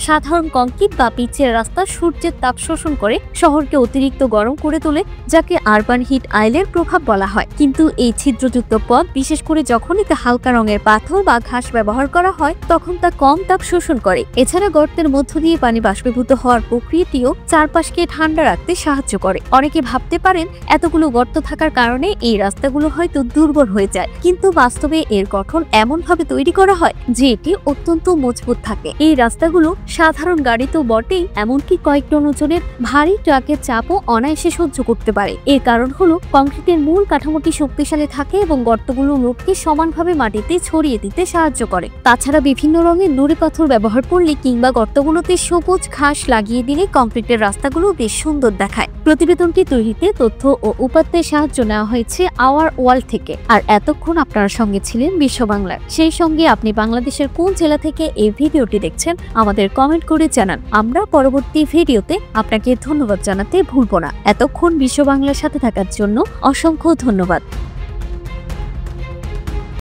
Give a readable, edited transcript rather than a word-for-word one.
সাধারণ কংক্রিট বা পিচের রাস্তা সূর্যের তাপ শোষণ করে শহরকে অতিরিক্ত গরম করে তোলে, যাকে আরবান হিট আইলের প্রভাব বলা হয়। কিন্তু এই ছিদ্রযুক্ত পথ, বিশেষ করে যখন এতে হালকা রঙের পাথর বা ঘাস ব্যবহার করা হয়, তখন তা কম তাপ শোষণ করে। এছাড়া গর্তের মধ্য দিয়ে পানি বাষ্পীভূত হওয়ার প্রক্রিয়াটিও চারপাশকে ঠান্ডা রাখতে সাহায্য করে। অনেকে ভাবতে পারেন এতগুলো গর্ত থাকার কারণে এই রাস্তাগুলো হয়তো দুর্বল হয়ে যায়, কিন্তু বাস্তবে এর গঠন এমন ভাবে তৈরি করা হয় যে এটি অত্যন্ত মজবুত থাকে। এই রাস্তাগুলো সাধারণ গাড়ি তো বটেই, এমনকি কয়েক টন ওজনের ভারী ট্রাকের চাপও অনায়াসে সহ্য করতে পারে। এর কারণ হলো কংক্রিটের মূল কাঠামোটি শক্তিশালী থাকে এবং গর্তগুলো লোডকে সমানভাবে মাটিতে ছড়িয়ে দিতে সাহায্য করে। তাছাড়া বিভিন্ন রঙের নুড়ি পাথর ব্যবহার করলে কিংবা গর্তগুলোতে সবুজ ঘাস লাগিয়ে দিলে কংক্রিটের রাস্তাগুলো বেশ সুন্দর দেখায়। প্রতিবেদনটি তৈরিতে তথ্য ও উপাত্তের সাহায্য নেওয়া হয়েছে আওয়ার ওয়ার্ল্ড থেকে। আর এতক্ষণ আপনার সঙ্গে ছিলেন বিশ্ব বাংলার। সেই সঙ্গে আপনি বাংলাদেশের কোন জেলা থেকে এই ভিডিওটি দেখছেন আমাদের কমেন্ট করে জানান। আমরা পরবর্তী ভিডিওতে আপনাকে ধন্যবাদ জানাতে ভুলব না। এতক্ষণ বিশ্ব বাংলার সাথে থাকার জন্য অসংখ্য ধন্যবাদ।